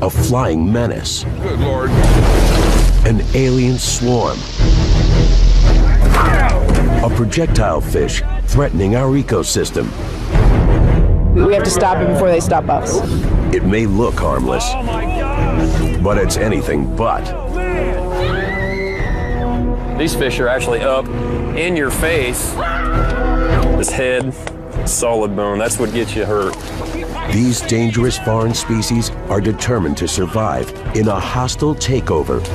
A flying menace. Good Lord. An alien swarm. A projectile fish threatening our ecosystem. We have to stop it before they stop us. It may look harmless, but it's anything but. These fish are actually up in your face. This head, solid bone, that's what gets you hurt. These dangerous foreign species are determined to survive in a hostile takeover.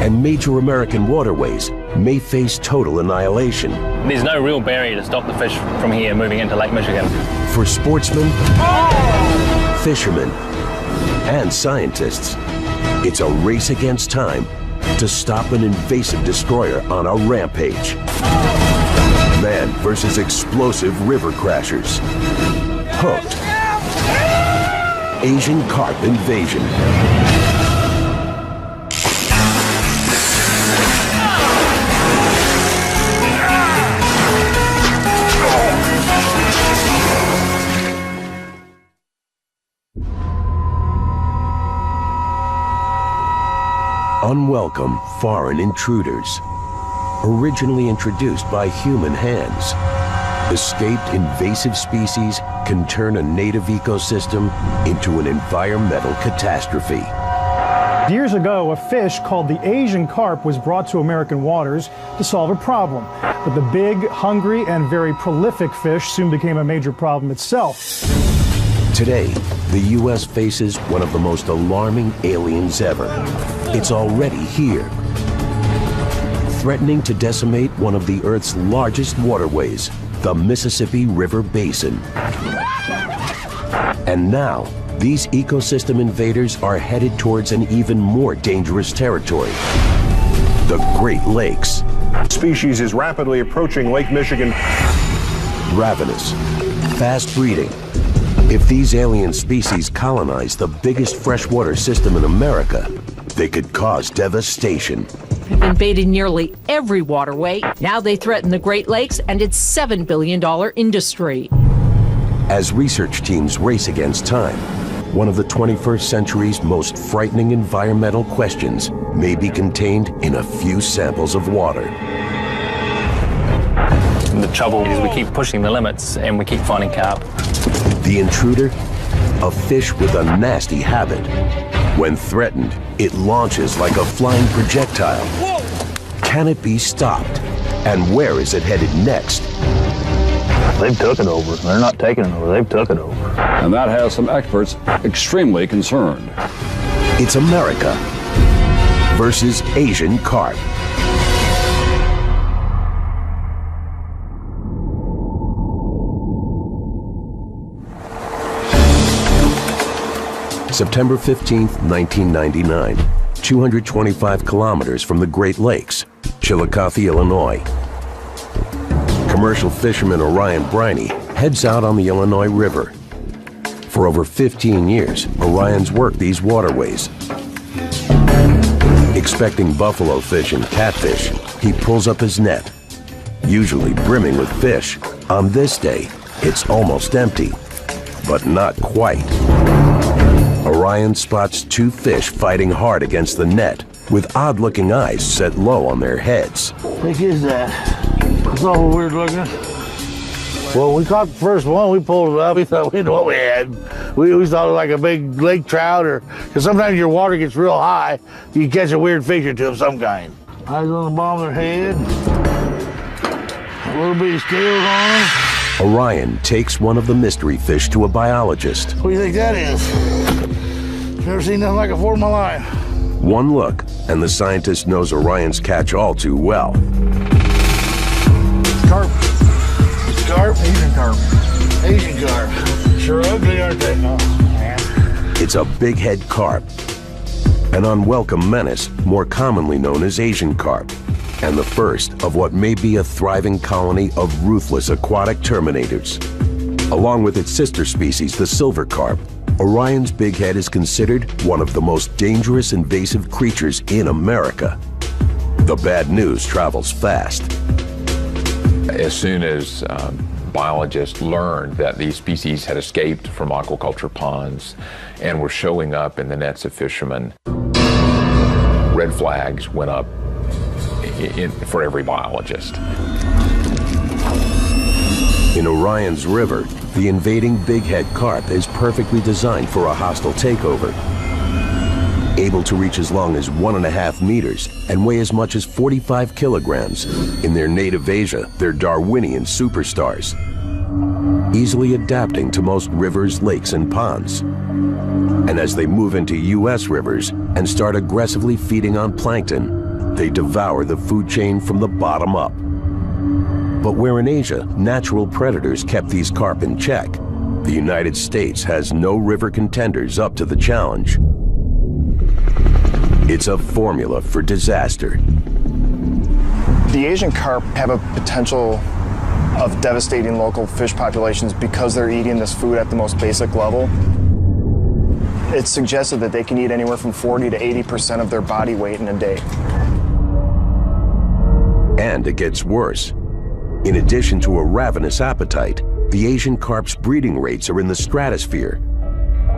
And major American waterways may face total annihilation. There's no real barrier to stop the fish from here moving into Lake Michigan. For sportsmen, fishermen, and scientists, it's a race against time to stop an invasive destroyer on a rampage. Man versus explosive river crashers. Hooked. Asian carp invasion. Unwelcome foreign intruders, originally introduced by human hands. Escaped invasive species can turn a native ecosystem into an environmental catastrophe. Years ago, a fish called the Asian carp was brought to American waters to solve a problem. But the big, hungry, and very prolific fish soon became a major problem itself. Today, the U.S. faces one of the most alarming aliens ever. It's already here, threatening to decimate one of the Earth's largest waterways, the Mississippi River Basin. And now, these ecosystem invaders are headed towards an even more dangerous territory, the Great Lakes. Species is rapidly approaching Lake Michigan. Ravenous, fast breeding. If these alien species colonize the biggest freshwater system in America, they could cause devastation. They've invaded nearly every waterway. Now they threaten the Great Lakes and its $7 billion industry. As research teams race against time, one of the 21st century's most frightening environmental questions may be contained in a few samples of water. The trouble is we keep pushing the limits and we keep finding carp. The intruder, a fish with a nasty habit. When threatened, it launches like a flying projectile. Can it be stopped? And where is it headed next? They've took it over. They're not taking it over, they've took it over. And that has some experts extremely concerned. It's America versus Asian carp. September 15th, 1999, 225 kilometers from the Great Lakes, Chillicothe, Illinois. Commercial fisherman Orion Briney heads out on the Illinois River. For over 15 years, Orion's worked these waterways. Expecting buffalo fish and catfish, he pulls up his net. Usually brimming with fish, on this day, it's almost empty, but not quite. Orion spots two fish fighting hard against the net, with odd-looking eyes set low on their heads. What the heck is that? It's all weird looking. Well, we caught the first one, we pulled it up, we thought we knew what we had. We thought it was like a big lake trout, or because sometimes your water gets real high, you catch a weird fish or two of some kind. Eyes on the bottom of their head, a little bit of scales on them. Orion takes one of the mystery fish to a biologist. What do you think that is? Never seen nothing like it before in my life. One look, and the scientist knows Orion's catch all too well. Carp. Carp? Asian carp. Asian carp. Sure ugly, aren't they? Oh, man. It's a big-head carp, an unwelcome menace more commonly known as Asian carp, and the first of what may be a thriving colony of ruthless aquatic terminators. Along with its sister species, the silver carp, Orion's big head is considered one of the most dangerous invasive creatures in America. The bad news travels fast. As soon as biologists learned that these species had escaped from aquaculture ponds and were showing up in the nets of fishermen. Red flags went up for every biologist. In Orion's river, the invading bighead carp is perfectly designed for a hostile takeover. Able to reach as long as 1.5 meters and weigh as much as 45 kilograms. In their native Asia, they're Darwinian superstars, easily adapting to most rivers, lakes, and ponds. And as they move into U.S. rivers and start aggressively feeding on plankton, they devour the food chain from the bottom up. But where in Asia, natural predators kept these carp in check, the United States has no river contenders up to the challenge. It's a formula for disaster. The Asian carp have a potential of devastating local fish populations because they're eating this food at the most basic level. It's suggested that they can eat anywhere from 40 to 80% of their body weight in a day. And it gets worse. In addition to a ravenous appetite, the Asian carp's breeding rates are in the stratosphere.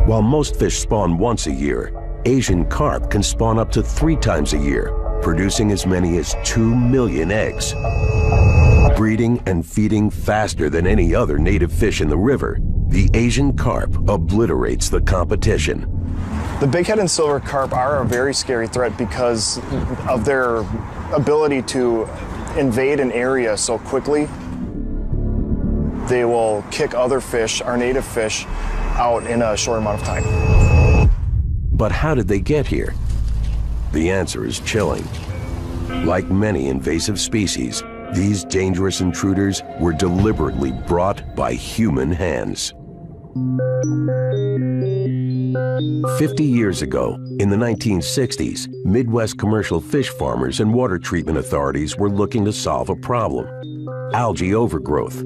While most fish spawn once a year, Asian carp can spawn up to 3 times a year, producing as many as 2 million eggs. Breeding and feeding faster than any other native fish in the river, the Asian carp obliterates the competition. The bighead and silver carp are a very scary threat because of their ability to invade an area so quickly. They will kick other fish, our native fish, out in a short amount of time. But how did they get here? The answer is chilling. Like many invasive species, these dangerous intruders were deliberately brought by human hands. 50 years ago, in the 1960s, Midwest commercial fish farmers and water treatment authorities were looking to solve a problem: algae overgrowth.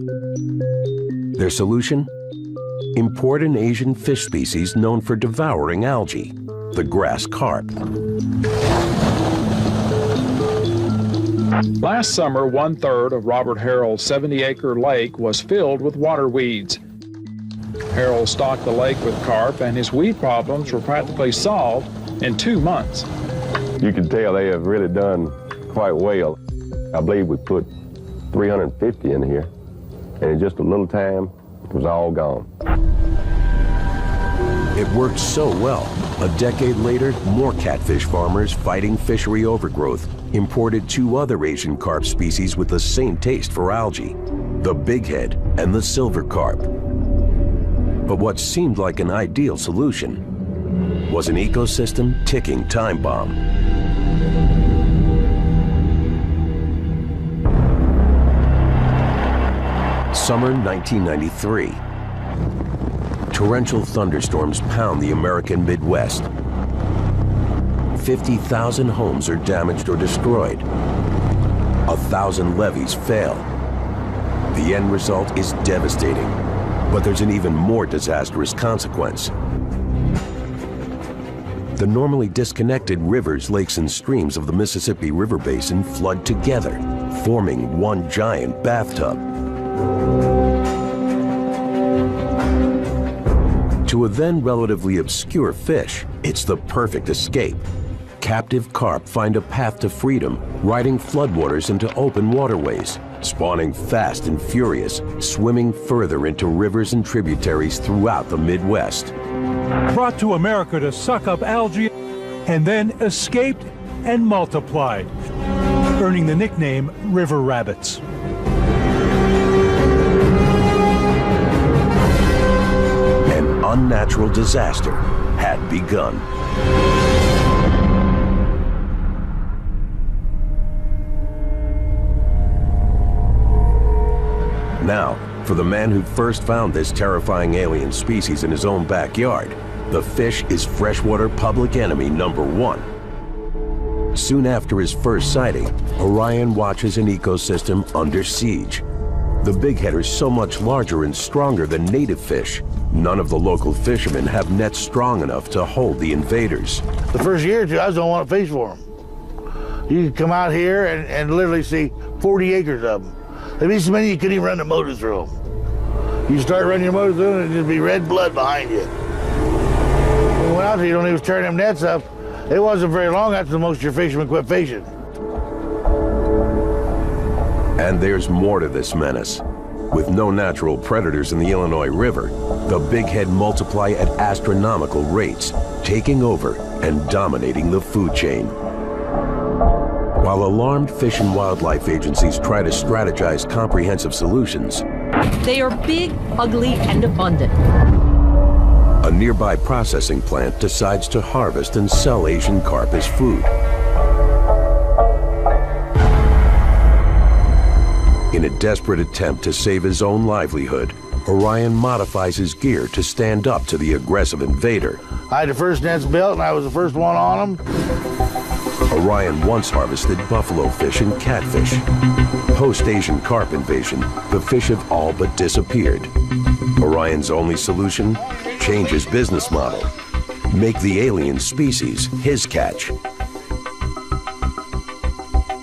Their solution? Import an Asian fish species known for devouring algae, the grass carp. Last summer, 1/3 of Robert Harrell's 70-acre lake was filled with water weeds. Harrell stocked the lake with carp, and his weed problems were practically solved in 2 months. You can tell they have really done quite well. I believe we put 350 in here, and in just a little time, it was all gone. It worked so well, a decade later, more catfish farmers fighting fishery overgrowth imported 2 other Asian carp species with the same taste for algae, the bighead and the silver carp. But what seemed like an ideal solution was an ecosystem ticking time bomb. Summer 1993. Torrential thunderstorms pound the American Midwest. 50,000 homes are damaged or destroyed. 1,000 levees fail. The end result is devastating, but there's an even more disastrous consequence. The normally disconnected rivers, lakes, and streams of the Mississippi River Basin flood together, forming one giant bathtub. To a then relatively obscure fish, it's the perfect escape. Captive carp find a path to freedom, riding floodwaters into open waterways, spawning fast and furious, swimming further into rivers and tributaries throughout the Midwest. Brought to America to suck up algae and then escaped and multiplied, earning the nickname river rabbits. An unnatural disaster had begun. Now, for the man who first found this terrifying alien species in his own backyard, the fish is freshwater public enemy #1. Soon after his first sighting, Orion watches an ecosystem under siege. The bighead are so much larger and stronger than native fish, none of the local fishermen have nets strong enough to hold the invaders. The first year or 2, I just don't want to fish for them. You could come out here and literally see 40 acres of them. There'd be so many you couldn't even run a motor through them. You start running your motor through it, and it'd just be red blood behind you. When we went out there, you don't even turn them nets up. It wasn't very long after most of your fishermen quit fishing. And there's more to this menace. With no natural predators in the Illinois River, the bighead multiply at astronomical rates, taking over and dominating the food chain. While alarmed Fish and Wildlife agencies try to strategize comprehensive solutions, They are big, ugly, and abundant. a nearby processing plant decides to harvest and sell Asian carp as food. In a desperate attempt to save his own livelihood, Orion modifies his gear to stand up to the aggressive invader. I had the first nets built, and I was the first one on them. Orion once harvested buffalo fish and catfish. Post-Asian carp invasion, the fish have all but disappeared. Orion's only solution? Change his business model. Make the alien species his catch.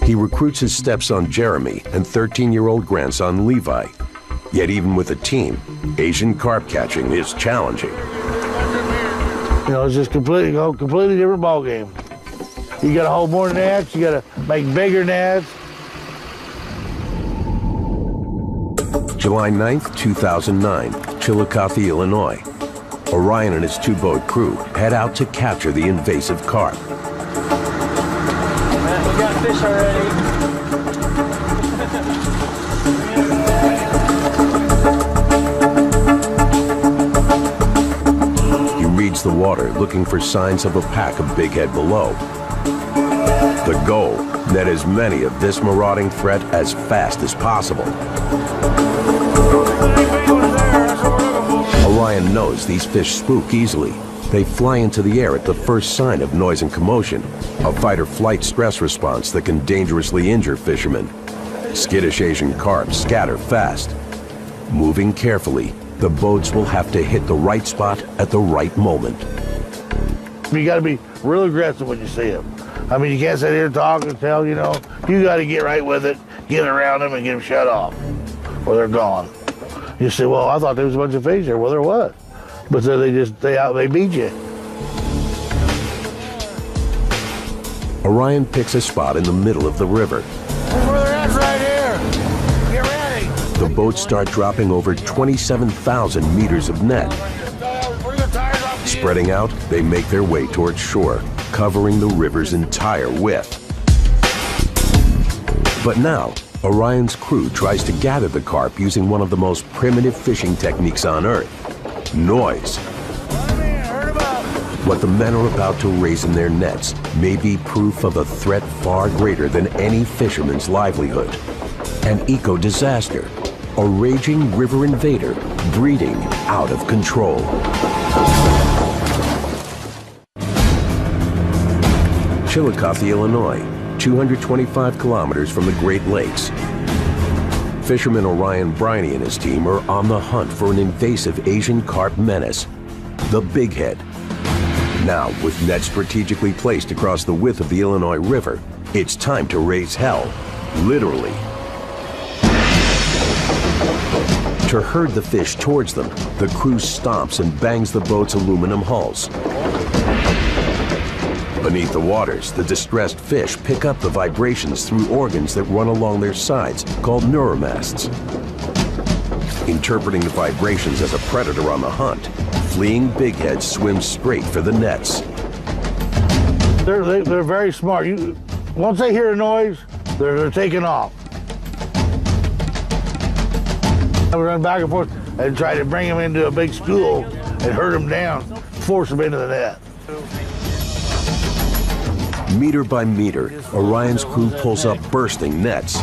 He recruits his stepson Jeremy and 13-year-old grandson Levi. Yet even with a team, Asian carp catching is challenging. You know, it's just completely different ball game. You got to hold more nets. You got to make bigger nets. July 9th, 2009, Chillicothe, Illinois. Orion and his two-boat crew head out to capture the invasive carp. We got fish already. He reads the water, looking for signs of a pack of bighead below. The goal, net as many of this marauding threat as fast as possible. Orion knows these fish spook easily. They fly into the air at the first sign of noise and commotion, a fight-or-flight stress response that can dangerously injure fishermen. Skittish Asian carp scatter fast. Moving carefully, the boats will have to hit the right spot at the right moment. You got to be real aggressive when you see them. I mean, you can't sit here and talk and tell, you know. You got to get right with it, get around them, and get them shut off, or they're gone. You say, well, I thought there was a bunch of fish there. Well, there was. But so they beat you. Orion picks a spot in the middle of the river. That's where they're at right here. Get ready. The boats start dropping over 27,000 meters of net. Spreading out, they make their way towards shore, covering the river's entire width. But now, Orion's crew tries to gather the carp using one of the most primitive fishing techniques on Earth: noise. What the men are about to raise in their nets may be proof of a threat far greater than any fisherman's livelihood. An eco-disaster, a raging river invader breeding out of control. Chillicothe, Illinois, 225 kilometers from the Great Lakes. Fisherman Orion Briney and his team are on the hunt for an invasive Asian carp menace, the bighead. Now, with nets strategically placed across the width of the Illinois River, it's time to raise hell, literally. To herd the fish towards them, the crew stomps and bangs the boat's aluminum hulls. Beneath the waters, the distressed fish pick up the vibrations through organs that run along their sides, called neuromasts. Interpreting the vibrations as a predator on the hunt, fleeing bigheads swim straight for the nets. They're very smart. Once they hear a noise, they're taking off. I would run back and forth and try to bring them into a big school and herd them down, force them into the net. Meter by meter, Orion's crew pulls up bursting nets.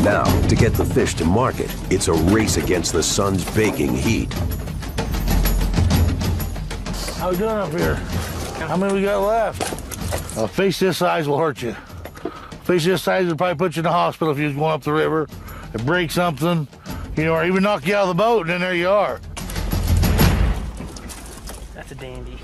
Now, to get the fish to market, it's a race against the sun's baking heat. How we doing up here? How many we got left? A fish this size will hurt you. Fish this size will probably put you in the hospital if you're going up the river. It breaks something, you know, or even knock you out of the boat, and then there you are. That's a dandy.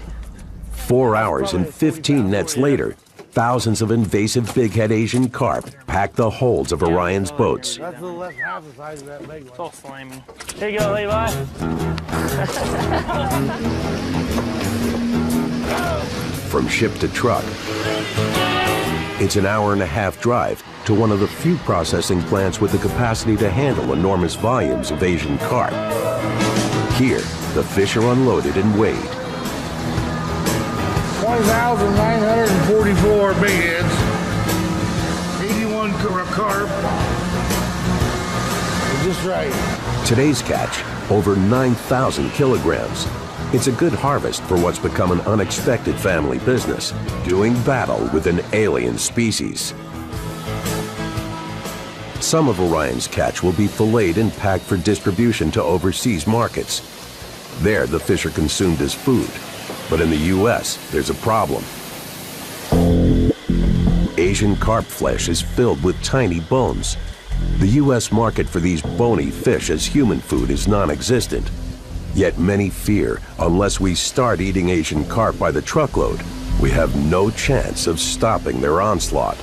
4 hours and 15 nets later, thousands of invasive bighead Asian carp pack the holds of Orion's boats. That's a little less half the size of that big one. It's all slimy. Here you go, Levi. From ship to truck, it's an hour-and-a-half drive to one of the few processing plants with the capacity to handle enormous volumes of Asian carp. Here, the fish are unloaded and weighed. 20,944 big heads, 81 carp, just right. Today's catch, over 9,000 kilograms. It's a good harvest for what's become an unexpected family business, doing battle with an alien species. Some of Orion's catch will be filleted and packed for distribution to overseas markets. There, the fish are consumed as food. But in the U.S., there's a problem. Asian carp flesh is filled with tiny bones. The U.S. market for these bony fish as human food is non-existent. Yet many fear, unless we start eating Asian carp by the truckload, we have no chance of stopping their onslaught.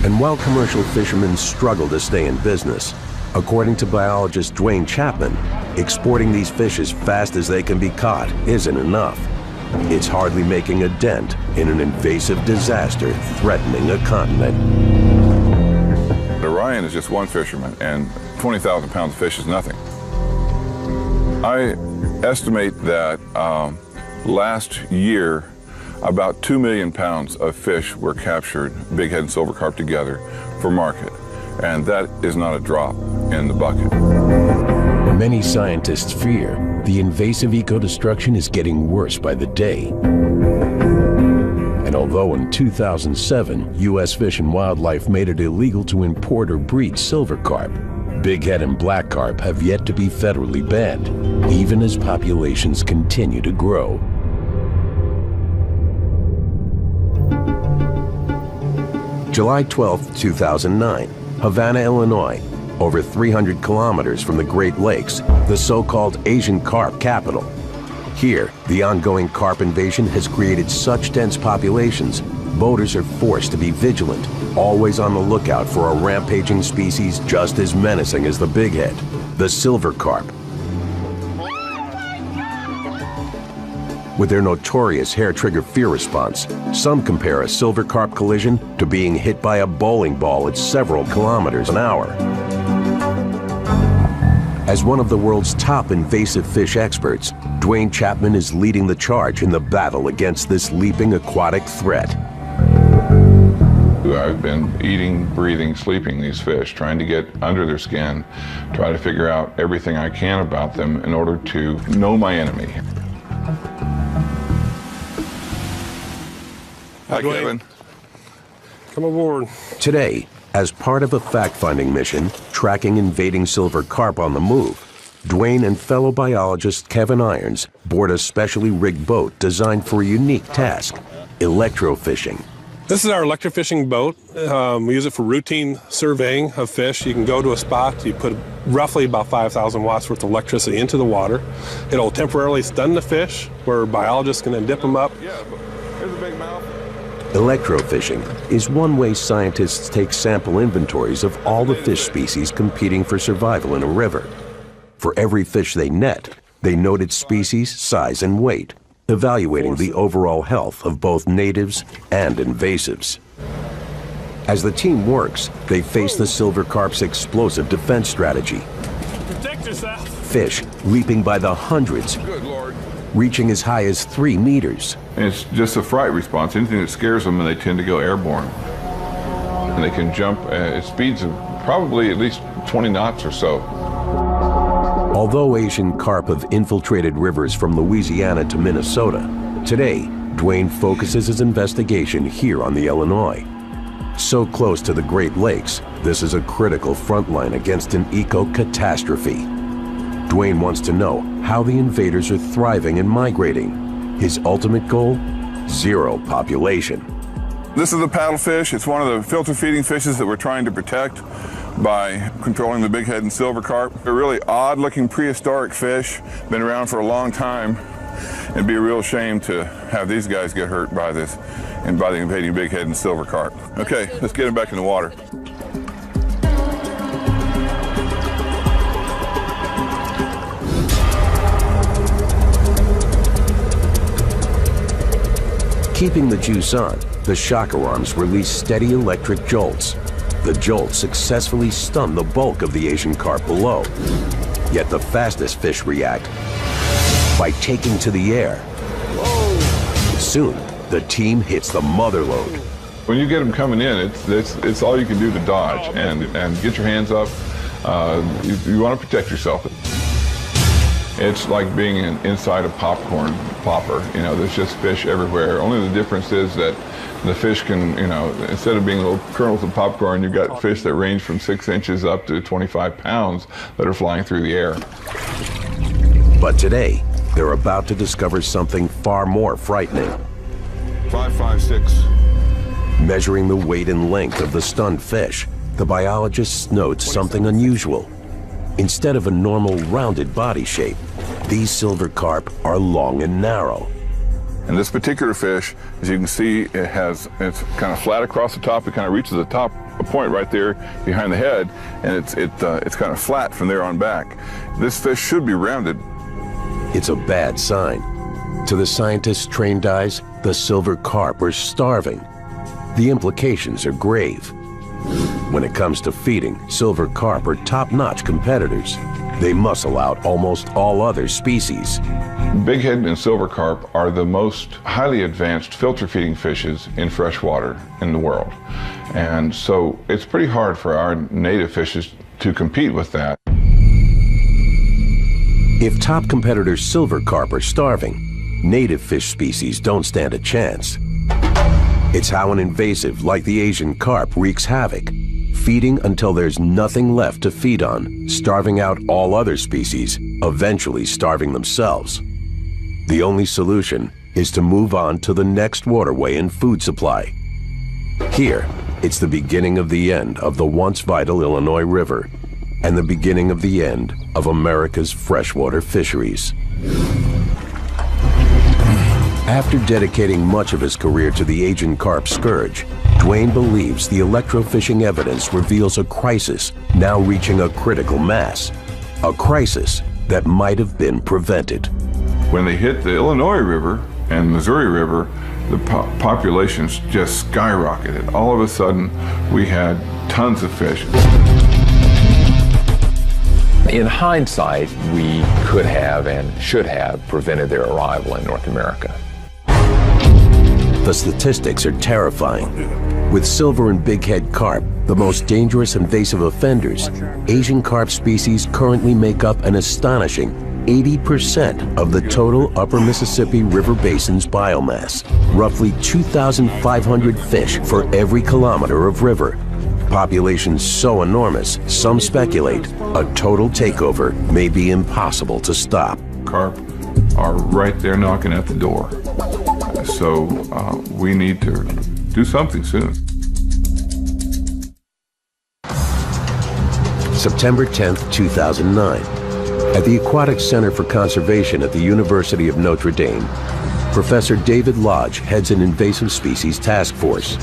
And while commercial fishermen struggle to stay in business, according to biologist Dwayne Chapman, exporting these fish as fast as they can be caught isn't enough. It's hardly making a dent in an invasive disaster threatening a continent. Orion is just one fisherman, and 20,000 pounds of fish is nothing. I estimate that last year, about 2 million pounds of fish were captured, bighead and silver carp together, for market. And that is not a drop in the bucket. Many scientists fear the invasive eco-destruction is getting worse by the day. And although in 2007, U.S. Fish and Wildlife made it illegal to import or breed silver carp, bighead and black carp have yet to be federally banned, even as populations continue to grow. July 12, 2009, Havana, Illinois, over 300 kilometers from the Great Lakes, the so-called Asian carp capital. Here, the ongoing carp invasion has created such dense populations, boaters are forced to be vigilant, always on the lookout for a rampaging species just as menacing as the bighead, the silver carp. With their notorious hair-trigger fear response, some compare a silver carp collision to being hit by a bowling ball at several kilometers an hour. As one of the world's top invasive fish experts, Dwayne Chapman is leading the charge in the battle against this leaping aquatic threat. I've been eating, breathing, sleeping these fish, trying to get under their skin, try to figure out everything I can about them in order to know my enemy. Hi, Kevin. Come aboard. Today, as part of a fact-finding mission tracking invading silver carp on the move, Dwayne and fellow biologist Kevin Irons board a specially rigged boat designed for a unique task, electrofishing. This is our electrofishing boat. We use it for routine surveying of fish. You can go to a spot, you put roughly about 5,000 watts worth of electricity into the water. It'll temporarily stun the fish, where biologists can then dip them up. Yeah, but here's a big mouth. Electrofishing is one way scientists take sample inventories of all the fish species competing for survival in a river. For every fish they net, they note its species, size, and weight, evaluating the overall health of both natives and invasives. As the team works, they face the silver carp's explosive defense strategy. Protect yourself. Fish leaping by the hundreds, Good Lord. reaching as high as 3 meters. And it's just a fright response. Anything that scares them, and they tend to go airborne. And they can jump at speeds of probably at least 20 knots or so. Although Asian carp have infiltrated rivers from Louisiana to Minnesota, today, Dwayne focuses his investigation here on the Illinois. So close to the Great Lakes, this is a critical front line against an eco-catastrophe. Dwayne wants to know how the invaders are thriving and migrating. His ultimate goal? Zero population. This is the paddlefish. It's one of the filter feeding fishes that we're trying to protect by controlling the bighead and silver carp. They're really odd looking prehistoric fish, been around for a long time. It'd be a real shame to have these guys get hurt by this and by the invading bighead and silver carp. Okay, let's get them back in the water. Keeping the juice on, the shocker arms release steady electric jolts. The jolts successfully stun the bulk of the Asian carp below. Yet the fastest fish react by taking to the air. Soon, the team hits the mother load. When you get them coming in, it's all you can do to dodge and get your hands up. You want to protect yourself. It's like being inside a popcorn popper. You know, there's just fish everywhere. Only the difference is that the fish can, you know, instead of being little kernels of popcorn, you've got fish that range from 6 inches up to 25 pounds that are flying through the air. But today, they're about to discover something far more frightening. 556. Measuring the weight and length of the stunned fish, the biologists note something unusual. Instead of a normal rounded body shape, these silver carp are long and narrow. And this particular fish, as you can see, it's kind of flat across the top. It kind of reaches the top, a point right there behind the head, and it's kind of flat from there on back. This fish should be rounded. It's a bad sign. To the scientists' trained eyes, the silver carp are starving. The implications are grave. When it comes to feeding, silver carp are top-notch competitors. They muscle out almost all other species. Bighead and silver carp are the most highly advanced filter feeding fishes in freshwater in the world. And so it's pretty hard for our native fishes to compete with that. If top competitor silver carp are starving, native fish species don't stand a chance. It's how an invasive like the Asian carp wreaks havoc, feeding until there's nothing left to feed on, starving out all other species, eventually starving themselves. The only solution is to move on to the next waterway and food supply. Here, it's the beginning of the end of the once vital Illinois River, and the beginning of the end of America's freshwater fisheries. After dedicating much of his career to the Asian carp scourge, Dwayne believes the electrofishing evidence reveals a crisis now reaching a critical mass. A crisis that might have been prevented. When they hit the Illinois River and Missouri River, the populations just skyrocketed. All of a sudden, we had tons of fish. In hindsight, we could have and should have prevented their arrival in North America. The statistics are terrifying. With silver and bighead carp, the most dangerous invasive offenders, Asian carp species currently make up an astonishing 80% of the total upper Mississippi River Basin's biomass, roughly 2,500 fish for every kilometer of river. Populations so enormous, some speculate a total takeover may be impossible to stop. Carp are right there knocking at the door. So we need to do something soon. September 10th, 2009. At the Aquatic Center for Conservation at the University of Notre Dame, Professor David Lodge heads an invasive species task force.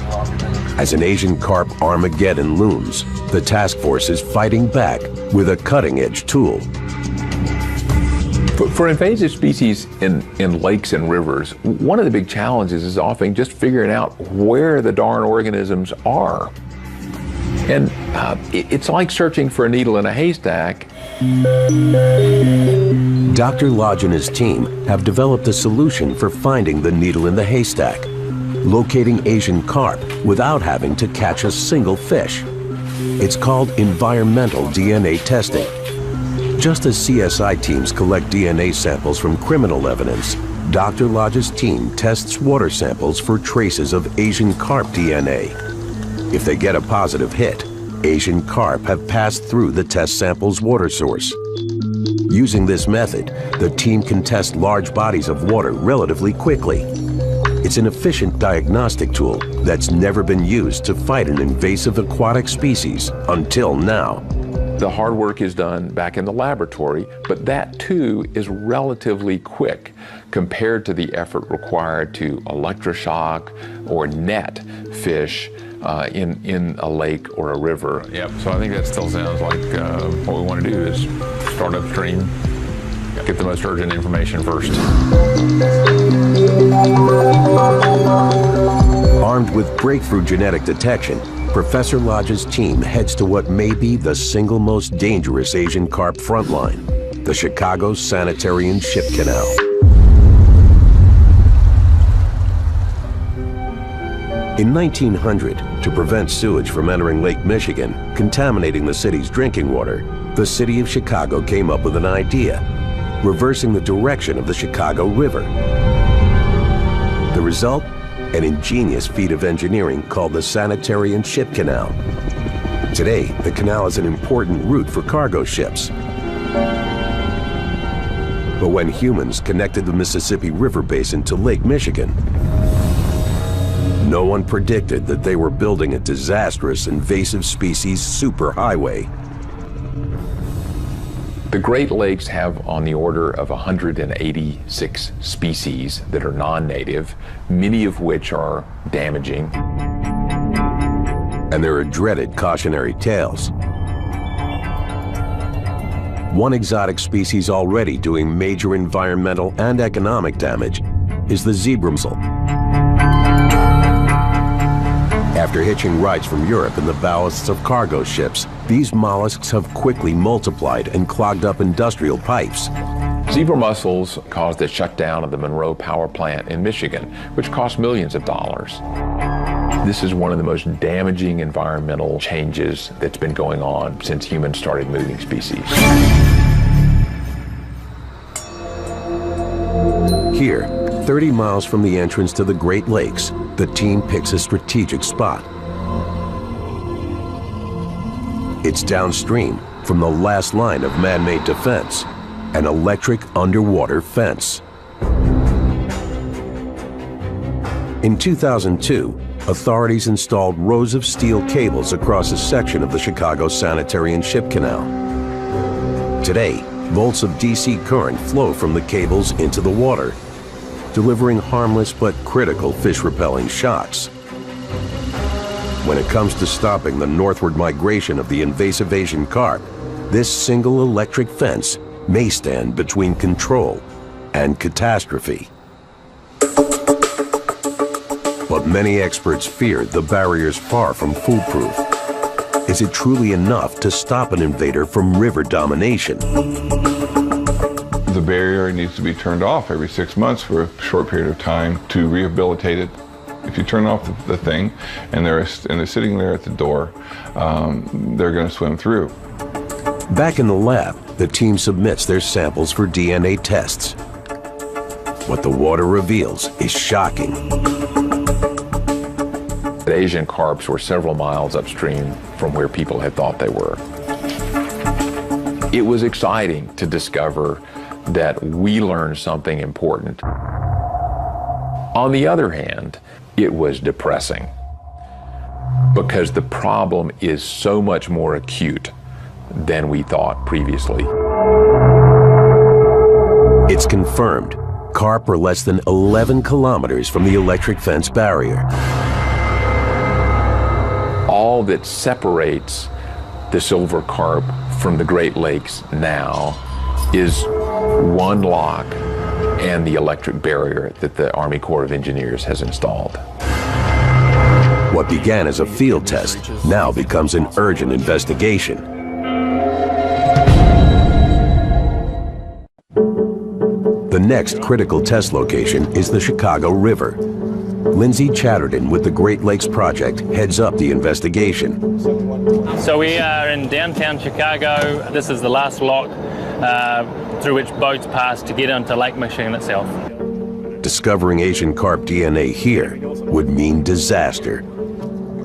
As an Asian carp Armageddon looms, the task force is fighting back with a cutting-edge tool. For invasive species in lakes and rivers, one of the big challenges is often just figuring out where the darn organisms are. And it's like searching for a needle in a haystack. Dr. Lodge and his team have developed a solution for finding the needle in the haystack, locating Asian carp without having to catch a single fish. It's called environmental DNA testing. Just as CSI teams collect DNA samples from criminal evidence, Dr. Lodge's team tests water samples for traces of Asian carp DNA. If they get a positive hit, Asian carp have passed through the test sample's water source. Using this method, the team can test large bodies of water relatively quickly. It's an efficient diagnostic tool that's never been used to fight an invasive aquatic species until now. The hard work is done back in the laboratory, but that too is relatively quick compared to the effort required to electroshock or net fish in a lake or a river. Yep, so I think that still sounds like what we want to do is start upstream, get the most urgent information first. Armed with breakthrough genetic detection, Professor Lodge's team heads to what may be the single most dangerous Asian carp frontline, the Chicago Sanitary and Ship Canal. In 1900, to prevent sewage from entering Lake Michigan, contaminating the city's drinking water, the city of Chicago came up with an idea, reversing the direction of the Chicago River. The result? An ingenious feat of engineering called the Sanitary and Ship Canal. Today, the canal is an important route for cargo ships. But when humans connected the Mississippi River Basin to Lake Michigan, no one predicted that they were building a disastrous invasive species superhighway. The Great Lakes have on the order of 186 species that are non-native, many of which are damaging. And there are dreaded cautionary tales. One exotic species already doing major environmental and economic damage is the zebra mussel. After hitching rides from Europe in the ballasts of cargo ships, these mollusks have quickly multiplied and clogged up industrial pipes. Zebra mussels caused the shutdown of the Monroe Power Plant in Michigan, which cost millions of dollars. This is one of the most damaging environmental changes that's been going on since humans started moving species. Here, 30 miles from the entrance to the Great Lakes, the team picks a strategic spot. It's downstream from the last line of man-made defense, an electric underwater fence. In 2002, authorities installed rows of steel cables across a section of the Chicago Sanitary and Ship Canal. Today, volts of DC current flow from the cables into the water, delivering harmless but critical fish-repelling shocks. When it comes to stopping the northward migration of the invasive Asian carp, this single electric fence may stand between control and catastrophe. But many experts fear the barrier's far from foolproof. Is it truly enough to stop an invader from river domination? The barrier needs to be turned off every 6 months for a short period of time to rehabilitate it. If you turn off the thing and they're sitting there at the door, they're going to swim through. Back in the lab, the team submits their samples for DNA tests. What the water reveals is shocking. The Asian carps were several miles upstream from where people had thought they were. It was exciting to discover that we learned something important. On the other hand, it was depressing because the problem is so much more acute than we thought previously. It's confirmed. Carp are less than 11 kilometers from the electric fence barrier. All that separates the silver carp from the Great Lakes now is one lock and the electric barrier that the Army Corps of Engineers has installed. What began as a field test now becomes an urgent investigation. The next critical test location is the Chicago River. Lindsay Chatterton with the Great Lakes Project heads up the investigation. So we are in downtown Chicago. This is the last lock through which boats pass to get into Lake Michigan itself. Discovering Asian carp DNA here would mean disaster.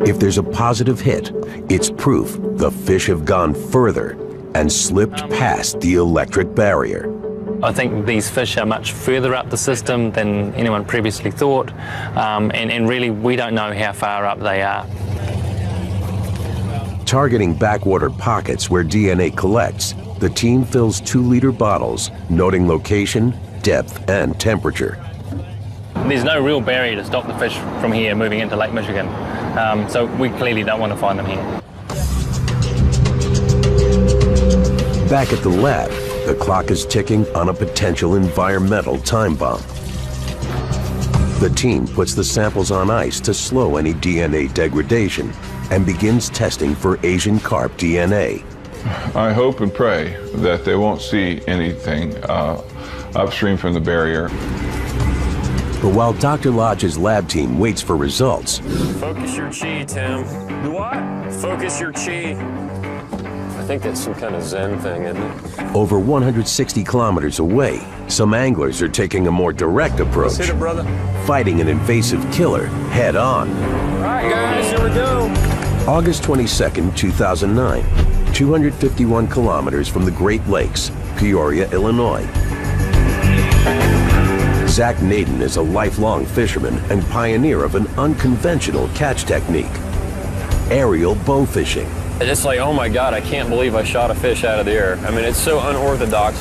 If there's a positive hit, it's proof the fish have gone further and slipped past the electric barrier. I think these fish are much further up the system than anyone previously thought, and really we don't know how far up they are. Targeting backwater pockets where DNA collects, the team fills 2-liter bottles, noting location, depth, and temperature. There's no real barrier to stop the fish from here moving into Lake Michigan, so we clearly don't want to find them here. Back at the lab, the clock is ticking on a potential environmental time bomb. The team puts the samples on ice to slow any DNA degradation and begins testing for Asian carp DNA. I hope and pray that they won't see anything upstream from the barrier. But while Dr. Lodge's lab team waits for results, Focus your chi, Tim. Do what? Focus your chi. I think that's some kind of Zen thing, isn't it? over 160 kilometers away, some anglers are taking a more direct approach, Let's hit it, brother. fighting an invasive killer head on. All right, guys, here we go. August 22nd, 2009, 251 kilometers from the Great Lakes, Peoria, Illinois. Zach Naden is a lifelong fisherman and pioneer of an unconventional catch technique, aerial bow fishing. It's like, oh my God, I can't believe I shot a fish out of the air. I mean, it's so unorthodox.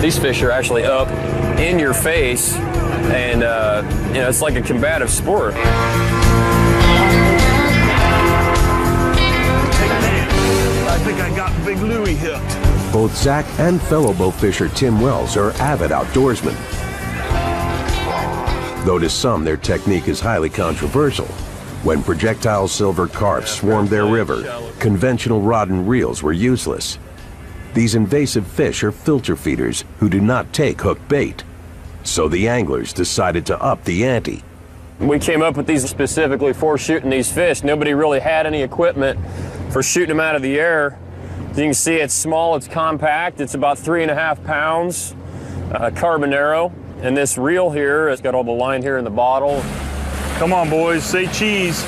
These fish are actually up in your face, and you know, it's like a combative sport. I think I got Big Louie hooked. Both Zach and fellow bow fisher Tim Wells are avid outdoorsmen. Though to some their technique is highly controversial. When projectile silver carp swarmed their river, conventional rod and reels were useless. These invasive fish are filter feeders who do not take hook bait. So the anglers decided to up the ante. We came up with these specifically for shooting these fish. Nobody really had any equipment for shooting them out of the air. As you can see, it's small, it's compact, it's about 3.5 pounds, carbon arrow. And this reel here, it's got all the line here in the bottle. Come on, boys, say cheese.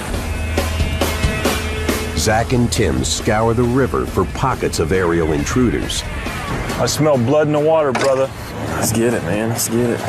Zach and Tim scour the river for pockets of aerial intruders. I smell blood in the water, brother. Let's get it, man, let's get it.